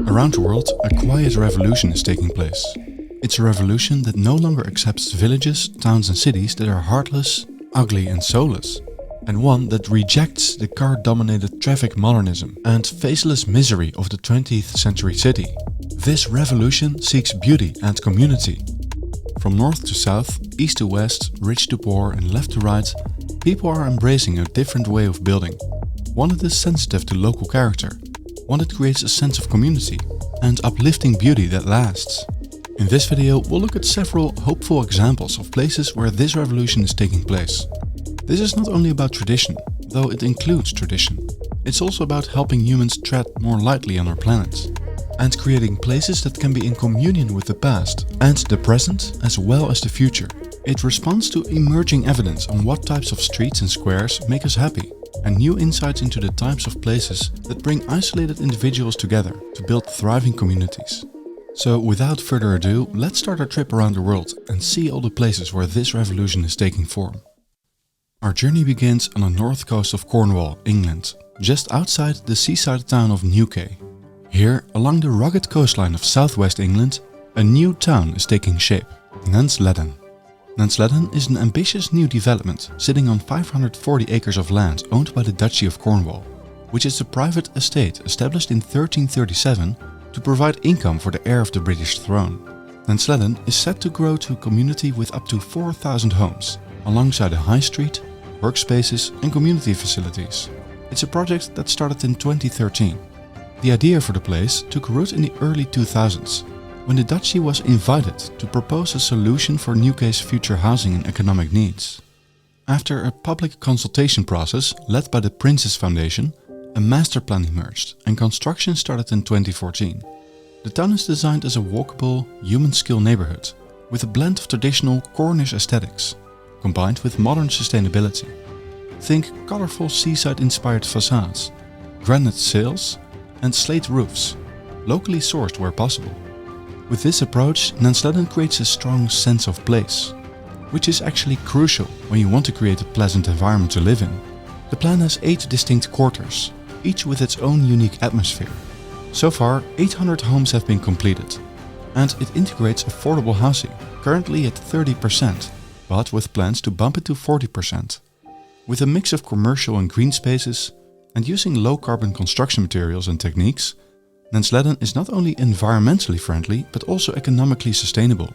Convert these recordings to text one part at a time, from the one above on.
Around the world, a quiet revolution is taking place. It's a revolution that no longer accepts villages, towns and cities that are heartless, ugly and soulless, and one that rejects the car-dominated traffic-modernism and faceless misery of the 20th century city. This revolution seeks beauty and community. From north to south, east to west, rich to poor and left to right, people are embracing a different way of building. One that is sensitive to local character, one that creates a sense of community and uplifting beauty that lasts. In this video we'll look at several hopeful examples of places where this revolution is taking place. This is not only about tradition, though it includes tradition. It's also about helping humans tread more lightly on our planet and creating places that can be in communion with the past and the present as well as the future. It responds to emerging evidence on what types of streets and squares make us happy, and new insights into the types of places that bring isolated individuals together to build thriving communities. So without further ado, let's start our trip around the world and see all the places where this revolution is taking form. Our journey begins on the north coast of Cornwall, England, just outside the seaside town of UK. Here, along the rugged coastline of southwest England, a new town is taking shape, Nansledan. Nansledan is an ambitious new development sitting on 540 acres of land owned by the Duchy of Cornwall, which is a private estate established in 1337 to provide income for the heir of the British throne. Nansledan is set to grow to a community with up to 4,000 homes, alongside a high street, workspaces and community facilities. It's a project that started in 2013. The idea for the place took root in the early 2000s, when the Duchy was invited to propose a solution for UK's future housing and economic needs. After a public consultation process led by the Prince's Foundation, a master plan emerged and construction started in 2014. The town is designed as a walkable, human-scale neighborhood with a blend of traditional Cornish aesthetics combined with modern sustainability. Think colorful seaside-inspired facades, granite sills and slate roofs, locally sourced where possible. With this approach, Nansledan creates a strong sense of place, which is actually crucial when you want to create a pleasant environment to live in. The plan has 8 distinct quarters, each with its own unique atmosphere. So far, 800 homes have been completed, and it integrates affordable housing, currently at 30%, but with plans to bump it to 40%. With a mix of commercial and green spaces, and using low-carbon construction materials and techniques, Nansledan is not only environmentally friendly but also economically sustainable.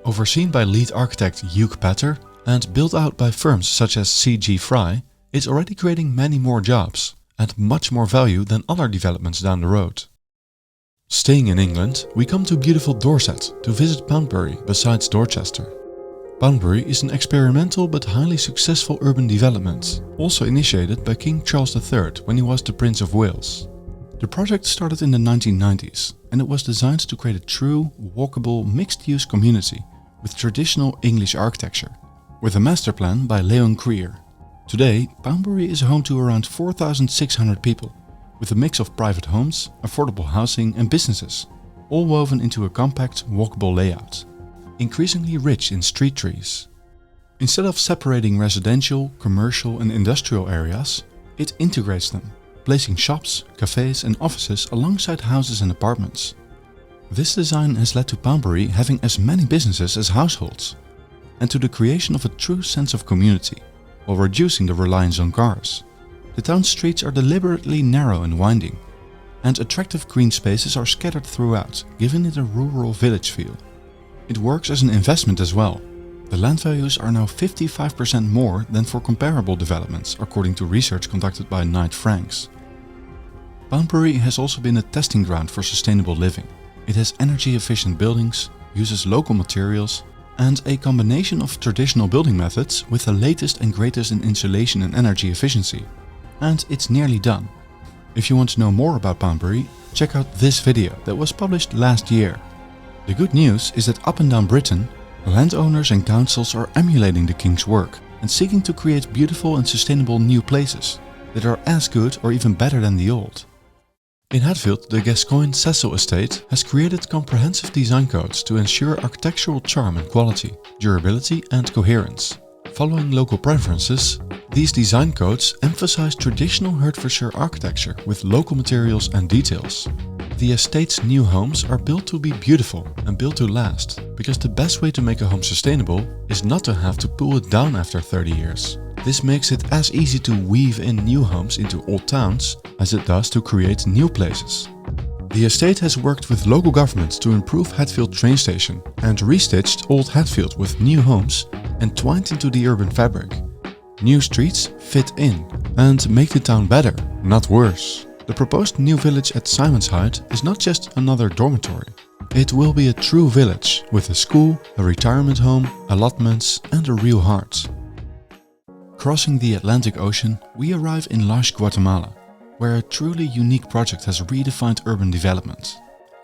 Overseen by lead architect Hugh Patter and built out by firms such as C.G. Fry, it's already creating many more jobs and much more value than other developments down the road. Staying in England, we come to beautiful Dorset to visit Poundbury besides Dorchester. Poundbury is an experimental but highly successful urban development, also initiated by King Charles III when he was the Prince of Wales. The project started in the 1990s and it was designed to create a true, walkable, mixed-use community with traditional English architecture, with a master plan by Leon Creer. Today, Poundbury is home to around 4,600 people, with a mix of private homes, affordable housing and businesses, all woven into a compact, walkable layout, increasingly rich in street trees. Instead of separating residential, commercial and industrial areas, it integrates them, placing shops, cafes and offices alongside houses and apartments. This design has led to Poundbury having as many businesses as households, and to the creation of a true sense of community, while reducing the reliance on cars. The town's streets are deliberately narrow and winding, and attractive green spaces are scattered throughout, giving it a rural village feel. It works as an investment as well. The land values are now 55% more than for comparable developments, according to research conducted by Knight Franks. Poundbury has also been a testing ground for sustainable living. It has energy-efficient buildings, uses local materials, and a combination of traditional building methods with the latest and greatest in insulation and energy efficiency. And it's nearly done. If you want to know more about Poundbury, check out this video that was published last year. The good news is that up and down Britain, landowners and councils are emulating the King's work and seeking to create beautiful and sustainable new places that are as good or even better than the old. In Hatfield, the Gascoigne Cecil Estate has created comprehensive design codes to ensure architectural charm and quality, durability and coherence. Following local preferences, these design codes emphasize traditional Hertfordshire architecture with local materials and details. The estate's new homes are built to be beautiful and built to last, because the best way to make a home sustainable is not to have to pull it down after 30 years. This makes it as easy to weave in new homes into old towns as it does to create new places. The estate has worked with local governments to improve Hatfield train station and restitched old Hatfield with new homes entwined into the urban fabric. New streets fit in and make the town better, not worse. The proposed new village at Simonsheide is not just another dormitory. It will be a true village with a school, a retirement home, allotments and a real heart. Crossing the Atlantic Ocean, we arrive in lush Guatemala, where a truly unique project has redefined urban development.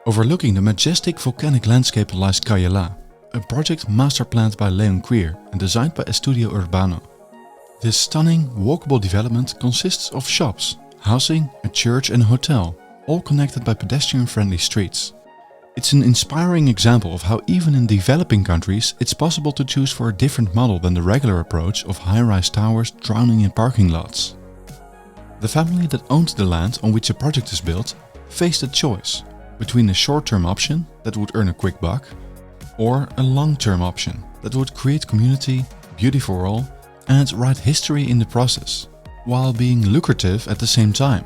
Overlooking the majestic volcanic landscape lies Cayalá, a project master planned by Leon Queer and designed by Estudio Urbano. This stunning, walkable development consists of shops, housing, a church and a hotel, all connected by pedestrian-friendly streets. It's an inspiring example of how even in developing countries it's possible to choose for a different model than the regular approach of high-rise towers drowning in parking lots. The family that owned the land on which a project is built faced a choice between a short-term option that would earn a quick buck or a long-term option that would create community, beauty for all and write history in the process, while being lucrative at the same time.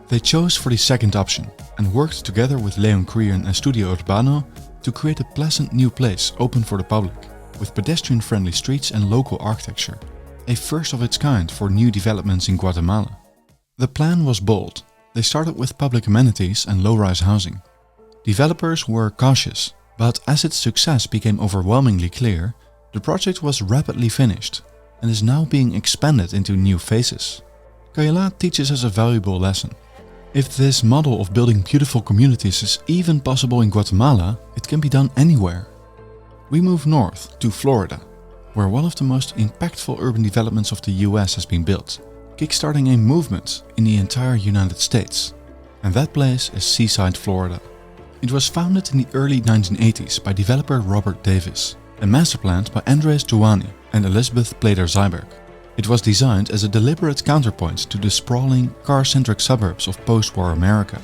They chose for the second option and worked together with Leon Queer and Estudio Urbano to create a pleasant new place open for the public, with pedestrian-friendly streets and local architecture, a first of its kind for new developments in Guatemala. The plan was bold. They started with public amenities and low-rise housing. Developers were cautious, but as its success became overwhelmingly clear, the project was rapidly finished and is now being expanded into new phases. Cayalá teaches us a valuable lesson. If this model of building beautiful communities is even possible in Guatemala, it can be done anywhere. We move north to Florida, where one of the most impactful urban developments of the US has been built, kickstarting a movement in the entire United States. And that place is Seaside, Florida. It was founded in the early 1980s by developer Robert Davis and masterplanned by Andres Duani and Elizabeth Plater-Zyberg. It was designed as a deliberate counterpoint to the sprawling, car-centric suburbs of post-war America.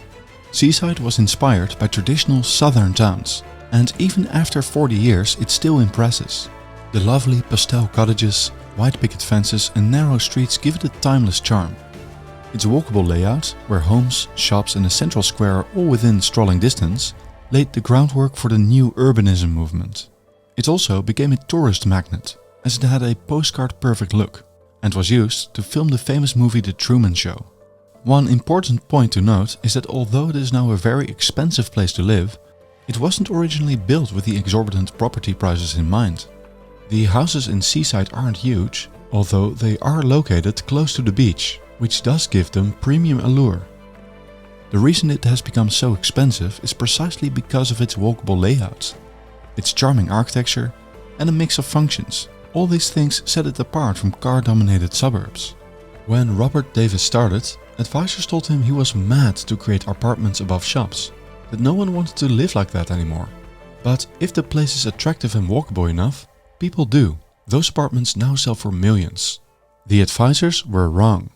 Seaside was inspired by traditional southern towns, and even after 40 years it still impresses. The lovely pastel cottages, white picket fences and narrow streets give it a timeless charm. Its walkable layout, where homes, shops and a central square are all within strolling distance, laid the groundwork for the new urbanism movement. It also became a tourist magnet, as it had a postcard-perfect look, and was used to film the famous movie The Truman Show. One important point to note is that although it is now a very expensive place to live, it wasn't originally built with the exorbitant property prices in mind. The houses in Seaside aren't huge, although they are located close to the beach, which does give them premium allure. The reason it has become so expensive is precisely because of its walkable layouts, its charming architecture and a mix of functions. All these things set it apart from car-dominated suburbs. When Robert Davis started, advisors told him he was mad to create apartments above shops, that no one wanted to live like that anymore. But if the place is attractive and walkable enough, people do. Those apartments now sell for millions. The advisors were wrong.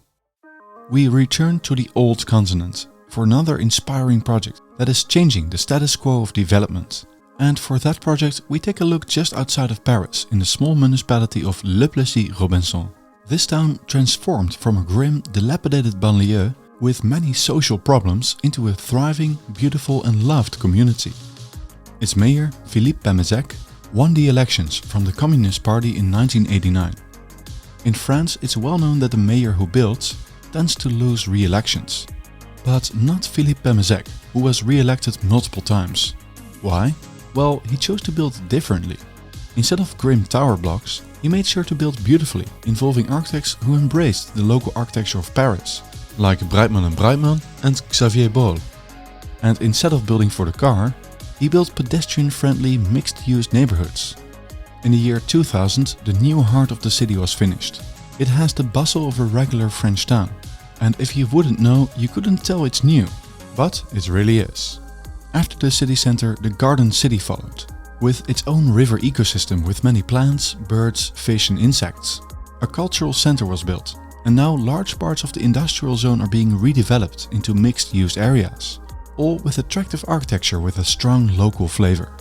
We return to the old continent for another inspiring project that is changing the status quo of development. And for that project we take a look just outside of Paris in the small municipality of Le Plessis-Robinson. This town transformed from a grim, dilapidated banlieue with many social problems into a thriving, beautiful and loved community. Its mayor, Philippe Pamezek, won the elections from the Communist Party in 1989. In France it's well known that the mayor who builds tends to lose re-elections. But not Philippe Pamezek, who was re-elected multiple times. Why? Well, he chose to build differently. Instead of grim tower blocks, he made sure to build beautifully, involving architects who embraced the local architecture of Paris, like Breitman and Breitman and Xavier Boll. And instead of building for the car, he built pedestrian-friendly mixed-use neighborhoods. In the year 2000, the new heart of the city was finished. It has the bustle of a regular French town. And if you wouldn't know, you couldn't tell it's new. But it really is. After the city center, the Garden City followed, with its own river ecosystem with many plants, birds, fish and insects. A cultural center was built, and now large parts of the industrial zone are being redeveloped into mixed-use areas. all with attractive architecture with a strong local flavor.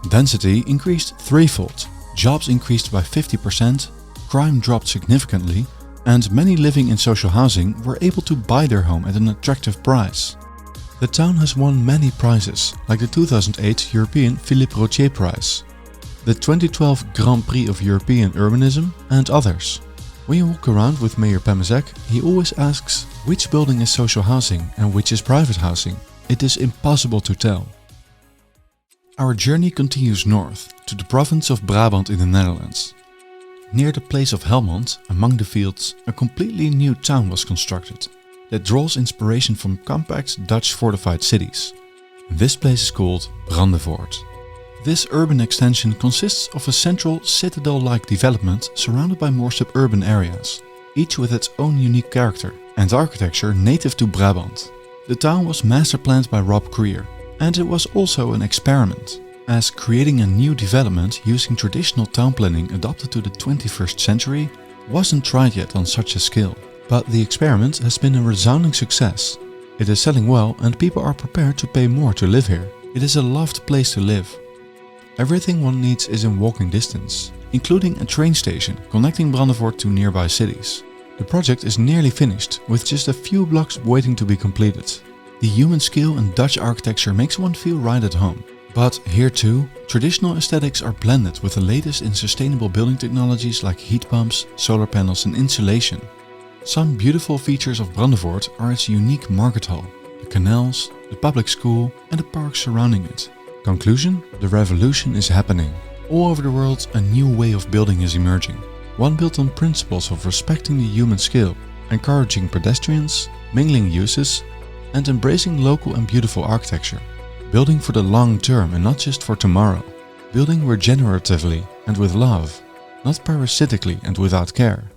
Density increased threefold, jobs increased by 50%, crime dropped significantly, and many living in social housing were able to buy their home at an attractive price. The town has won many prizes, like the 2008 European Philippe Rocher Prize, the 2012 Grand Prix of European Urbanism, and others. When you walk around with Mayor Pemezek, he always asks which building is social housing and which is private housing. It is impossible to tell. Our journey continues north to the province of Brabant in the Netherlands. Near the place of Helmond, among the fields, a completely new town was constructed that draws inspiration from compact Dutch fortified cities. This place is called Brandevoort. This urban extension consists of a central citadel-like development surrounded by more suburban areas, each with its own unique character and architecture native to Brabant. The town was master planned by Rob Creer, and it was also an experiment, as creating a new development using traditional town planning adapted to the 21st century wasn't tried yet on such a scale. But the experiment has been a resounding success. It is selling well and people are prepared to pay more to live here. It is a loved place to live. Everything one needs is in walking distance, including a train station connecting Brandevoort to nearby cities. The project is nearly finished, with just a few blocks waiting to be completed. The human scale and Dutch architecture makes one feel right at home. But here too, traditional aesthetics are blended with the latest in sustainable building technologies like heat pumps, solar panels and insulation. Some beautiful features of Brandevoort are its unique market hall, the canals, the public school and the parks surrounding it. Conclusion: the revolution is happening. All over the world a new way of building is emerging. One built on principles of respecting the human scale, encouraging pedestrians, mingling uses and embracing local and beautiful architecture. Building for the long term and not just for tomorrow. Building regeneratively and with love, not parasitically and without care.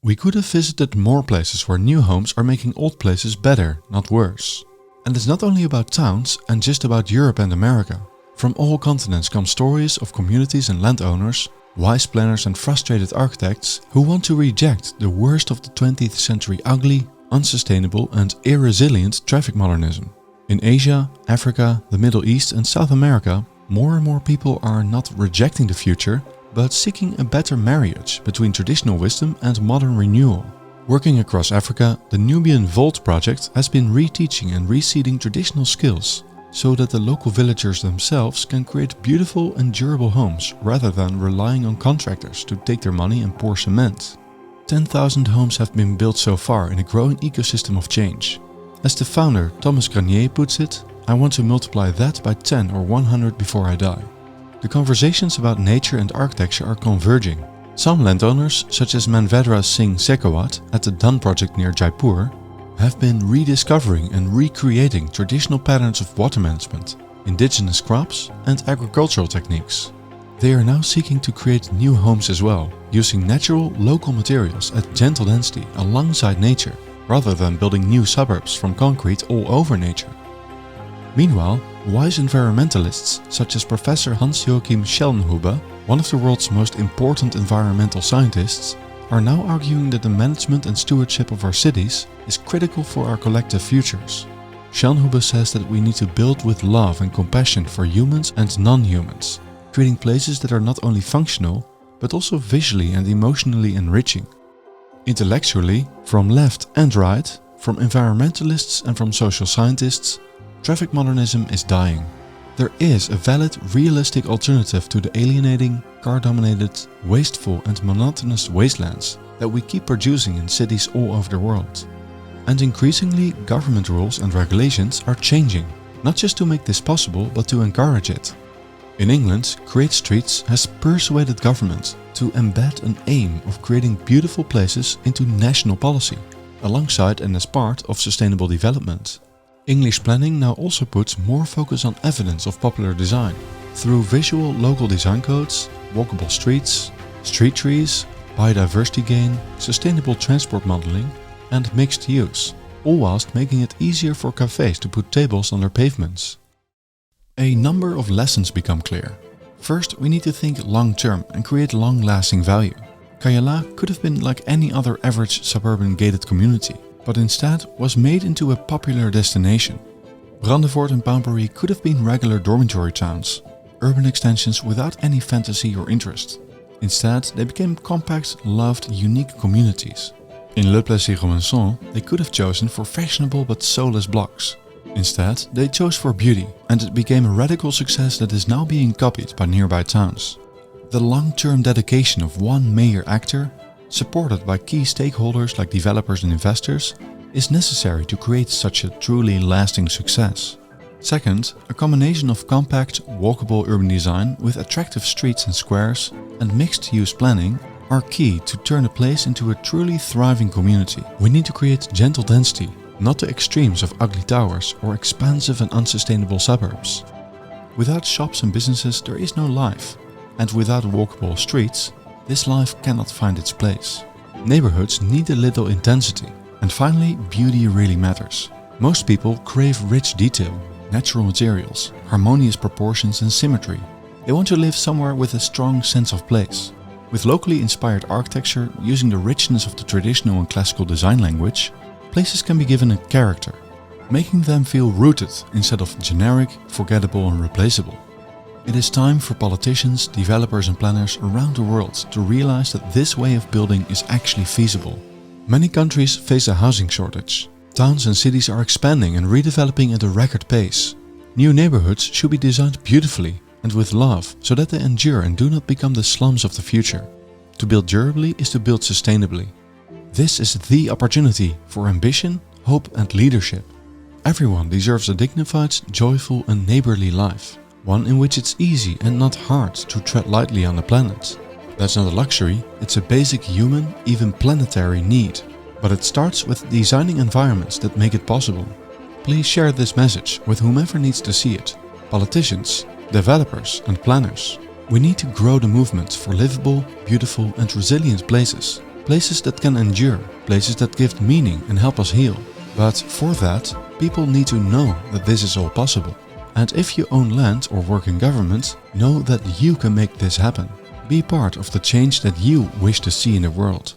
We could have visited more places where new homes are making old places better, not worse. And it's not only about towns and just about Europe and America. From all continents come stories of communities and landowners, wise planners and frustrated architects who want to reject the worst of the 20th century ugly, unsustainable and irresilient traffic modernism. In Asia, Africa, the Middle East and South America, more and more people are not rejecting the future, but seeking a better marriage between traditional wisdom and modern renewal. Working across Africa, the Nubian Vault project has been reteaching and reseeding traditional skills, so that the local villagers themselves can create beautiful and durable homes rather than relying on contractors to take their money and pour cement. 10,000 homes have been built so far in a growing ecosystem of change. As the founder Thomas Granier puts it, I want to multiply that by 10 or 100 before I die. The conversations about nature and architecture are converging. Some landowners, such as Manvedra Singh Sekawat at the Dun project near Jaipur, have been rediscovering and recreating traditional patterns of water management, indigenous crops and agricultural techniques. They are now seeking to create new homes as well, using natural, local materials at gentle density alongside nature, rather than building new suburbs from concrete all over nature. Meanwhile, wise environmentalists such as Professor Hans-Joachim Schellnhuber, one of the world's most important environmental scientists, are now arguing that the management and stewardship of our cities is critical for our collective futures. Schellnhuber says that we need to build with love and compassion for humans and non-humans, creating places that are not only functional, but also visually and emotionally enriching. Intellectually, from left and right, from environmentalists and from social scientists, traffic modernism is dying. There is a valid, realistic alternative to the alienating, car-dominated, wasteful and monotonous wastelands that we keep producing in cities all over the world. And increasingly, government rules and regulations are changing, not just to make this possible, but to encourage it. In England, Create Streets has persuaded government to embed an aim of creating beautiful places into national policy, alongside and as part of sustainable development. English planning now also puts more focus on evidence of popular design, through visual local design codes, walkable streets, street trees, biodiversity gain, sustainable transport modeling and mixed use, all whilst making it easier for cafes to put tables on their pavements. A number of lessons become clear. First, we need to think long-term and create long-lasting value. Cayalá could have been like any other average suburban gated community, but instead was made into a popular destination. Brandevoort and Poundbury could have been regular dormitory towns, urban extensions without any fantasy or interest. Instead, they became compact, loved, unique communities. In Le Plessis-Robinson, they could have chosen for fashionable but soulless blocks. Instead, they chose for beauty, and it became a radical success that is now being copied by nearby towns. The long-term dedication of one mayor actor, supported by key stakeholders like developers and investors, is necessary to create such a truly lasting success. Second, a combination of compact, walkable urban design with attractive streets and squares and mixed-use planning are key to turn a place into a truly thriving community. We need to create gentle density, not the extremes of ugly towers or expansive and unsustainable suburbs. Without shops and businesses, there is no life, and without walkable streets, this life cannot find its place. Neighborhoods need a little intensity. And finally, beauty really matters. Most people crave rich detail, natural materials, harmonious proportions and symmetry. They want to live somewhere with a strong sense of place. With locally inspired architecture using the richness of the traditional and classical design language, places can be given a character, making them feel rooted instead of generic, forgettable and replaceable. It is time for politicians, developers and planners around the world to realize that this way of building is actually feasible. Many countries face a housing shortage. Towns and cities are expanding and redeveloping at a record pace. New neighborhoods should be designed beautifully and with love so that they endure and do not become the slums of the future. To build durably is to build sustainably. This is the opportunity for ambition, hope and leadership. Everyone deserves a dignified, joyful and neighborly life. One in which it's easy and not hard to tread lightly on the planet. That's not a luxury, it's a basic human, even planetary need. But it starts with designing environments that make it possible. Please share this message with whomever needs to see it. Politicians, developers and planners. We need to grow the movement for livable, beautiful and resilient places. Places that can endure, places that give meaning and help us heal. But for that, people need to know that this is all possible. And if you own land or work in government, know that you can make this happen. Be part of the change that you wish to see in the world.